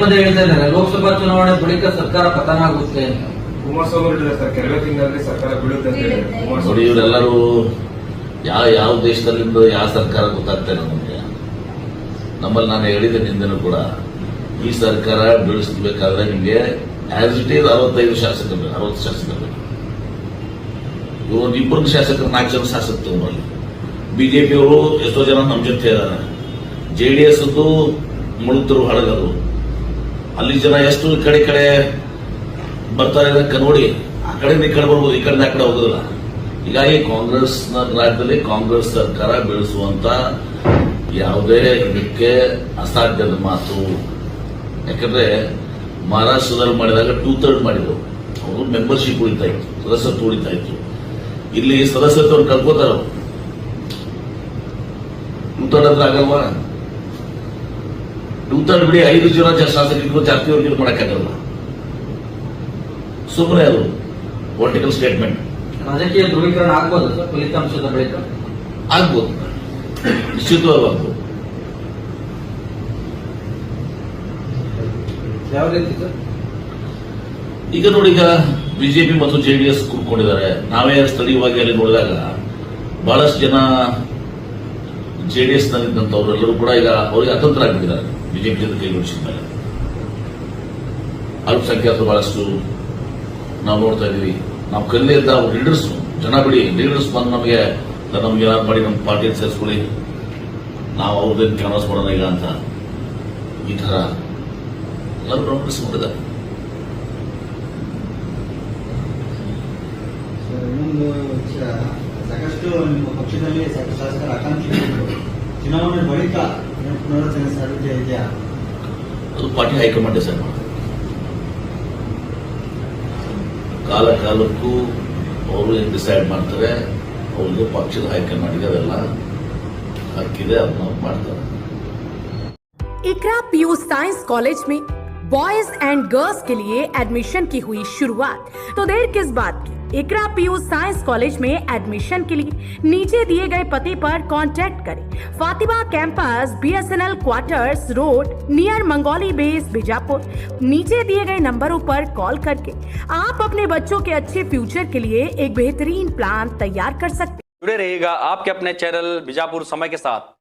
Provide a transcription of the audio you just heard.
ಪದೇ ಹೇಳ್ತಾ ಇದ್ದಾರೆ ಲೋಕಸಭಾ ಚುನಾವಣೆ ಬಳಿಕ ಸರ್ಕಾರ ಪತನ ಆಗುತ್ತೆ ಅಂತ. ಕುಮಾರಸ್ವಾಮಿ ಹೇಳಿದ್ದಾರೆ ಸರ್, ಕೆಲವೇ ತಿಂಗಳಲ್ಲಿ ಸರ್ಕಾರ ಬೀಳುತ್ತೆ ಅಂತ ಹೇಳಿ. ನೋಡಿ, ಇವರೆಲ್ಲರೂ ಯಾವ ದೇಶದಲ್ಲಿಂದ ಯಾವ ಸರ್ಕಾರ ಗೊತ್ತಾಗ್ತಾ ಇಲ್ಲ ನಮಗೆ. ನಮ್ಮಲ್ಲಿ ನಾನು ಹೇಳಿದ್ದೆ ನಿಂದನೂ ಕೂಡ, ಈ ಸರ್ಕಾರ ಬೀಳಿಸಬೇಕಾದ್ರೆ ನಿಮಗೆ ಆಸ್ ಇಟ್ ಈಸ್ 65 ಶಾಸಕರು, 60 ಶಾಸಕರು. ಇವರು ಇಬ್ಬರು ಶಾಸಕರು, 4 ಜನ ಶಾಸಕರು ತಗೊಂಡ್ರಲ್ಲಿ. ಬಿಜೆಪಿಯವರು ಎಷ್ಟೋ ಜನ ನಮ್ಮ ಜೊತೆ ಇದ್ದಾರೆ. JDS ಮುಳುಗ್ತರು ಹಳಗರು. ಅಲ್ಲಿ ಜನ ಎಷ್ಟು ಈ ಕಡೆ ಬರ್ತಾರೆ ಇದಕ್ಕೆ ನೋಡಿ, ಆ ಕಡೆಯಿಂದ ಈ ಕಡೆ ಬರ್ಬೋದು, ಈ ಕಡೆಯಿಂದ ಆ ಕಡೆ ಹೋಗೋದಿಲ್ಲ. ಹೀಗಾಗಿ ಕಾಂಗ್ರೆಸ್ನ ರಾಜ್ಯದಲ್ಲಿ ಕಾಂಗ್ರೆಸ್ ಸರ್ಕಾರ ಬೆಳೆಸುವಂತ ಯಾವುದೇ ಇದಕ್ಕೆ ಅಸಾಧ್ಯದ ಮಾತು. ಯಾಕಂದ್ರೆ ಮಹಾರಾಷ್ಟ್ರದಲ್ಲಿ ಮಾಡಿದಾಗ 2/3 ಮಾಡಿದ್ರು, ಅವರು ಮೆಂಬರ್ಶಿಪ್ ಉಳಿತಾ ಇತ್ತು, ಸದಸ್ಯತ್ವ ಉಳಿತಾ ಇತ್ತು. ಇಲ್ಲಿ ಸದಸ್ಯತ್ವವನ್ನು ಕಳ್ಕೋತಾರ. 2/3 ಹತ್ರ ಆಗಲ್ವಾ? 2/3 ಬಿಡಿ, 5 ಜನ ಶಾಸಕರಿಗೂ ಜಾತಿಯವರಿಗೆ ಮಾಡಕ್ಕಾಗಲ್ಲ. ಸುಮ್ಮನೆ ಅದು ಪೊಲಿಟಿಕಲ್ ಸ್ಟೇಟ್ಮೆಂಟ್. ರಾಜಕೀಯ ಧ್ರುವೀಕರಣ ಆಗ್ಬೋದು ಸರ್ ಫಲಿತಾಂಶದ ಬಳಿಕ? ಆಗ್ಬೋದು, ನಿಶ್ಚಿತವಾಗ್ಬೋದು. ಯಾವ ರೀತಿ ಸರ್? ಈಗ ನೋಡಿ, ಈಗ ಬಿಜೆಪಿ ಮತ್ತು JDS ಕೂತ್ಕೊಂಡಿದ್ದಾರೆ. ನಾವೇ ಸ್ಥಳೀಯವಾಗಿ ಅಲ್ಲಿ ನೋಡಿದಾಗ ಬಹಳಷ್ಟು ಜನ JDS ನಲ್ಲಿದ್ದಂಥವರೆಲ್ಲರೂ ಕೂಡ ಈಗ ಅವರಿಗೆ ಅತಂತ್ರ ಆಗಿಬಿಟ್ಟಿದ್ದಾರೆ ಬಿಜೆಪಿ ಜೊತೆ ಕೈಗೊಳಿಸಿದ ಮೇಲೆ. ಅಲ್ಪಸಂಖ್ಯಾತರು ಬಹಳಷ್ಟು ನಾವು ನೋಡ್ತಾ ಇದೀವಿ. ನಾವು ಕಲ್ಲೇ ಇದ್ದ ಲೀಡರ್ಸ್, ಜನ ಬಿಡಿ, ಲೀಡರ್ಸ್ ಬಂದು ನಮಗೆ ಏನಾದ್ರು ಮಾಡಿ ನಮ್ಮ ಪಾರ್ಟಿಯಲ್ಲಿ ಸೇರಿಸ್ಕೊಳ್ಳಿ, ನಾವು ಅವ್ರದ್ದೇನು ಕ್ಯಾನ್ವಾಸ್ ಮಾಡೋಣ ಈಗ ಅಂತ, ಈ ತರ ಎಲ್ಲರೂ ಗಮನಿಸಿಕೊಂಡಿದ್ದಾರೆ. ಇನ್ನೊಂದು ವಿಷಯ, ಸಾಕಷ್ಟು ನಿಮ್ಮ ಪಕ್ಷದಲ್ಲಿ ಶಾಸಕರ ಆಕಾಂಕ್ಷಿಗಳು ಚುನಾವಣೆ ಬಳಿಕ ಪುನರ್ರಚನೆ ಸಾಧ್ಯತೆ ಇದೆಯಾ? ಅದು ಪಾರ್ಟಿ ಹೈಕಮಾಂಡ್ ಡಿಸೈಡ್ ಮಾಡ್ತಾರೆ. ಕಾಲಕ್ಕೂ ಅವರು ಏನು ಡಿಸೈಡ್ ಮಾಡ್ತಾರೆ, ಅವ್ರಿಗೆ ಪಕ್ಷದ ಹೈಕಮಾಂಡ್ಗೆ ಅದೆಲ್ಲ ಹಕ್ಕಿದೆ, ಅದನ್ನ ಮಾಡ್ತಾರೆ. इकरा पीयू साइंस कॉलेज में बॉयज एंड गर्ल्स के लिए एडमिशन की हुई शुरुआत, तो देर किस बात की। इकरा पीयू साइंस कॉलेज में एडमिशन के लिए नीचे दिए गए पते पर कांटेक्ट करें। Fatima campus, BSNL quarters road, near Mangoli base, Bijapur. नीचे दिए गए नंबरों पर कॉल करके आप अपने बच्चों के अच्छे फ्यूचर के लिए एक बेहतरीन प्लान तैयार कर सकते हैं। जुड़े रहिएगा आपके अपने चैनल बीजापुर समय के साथ।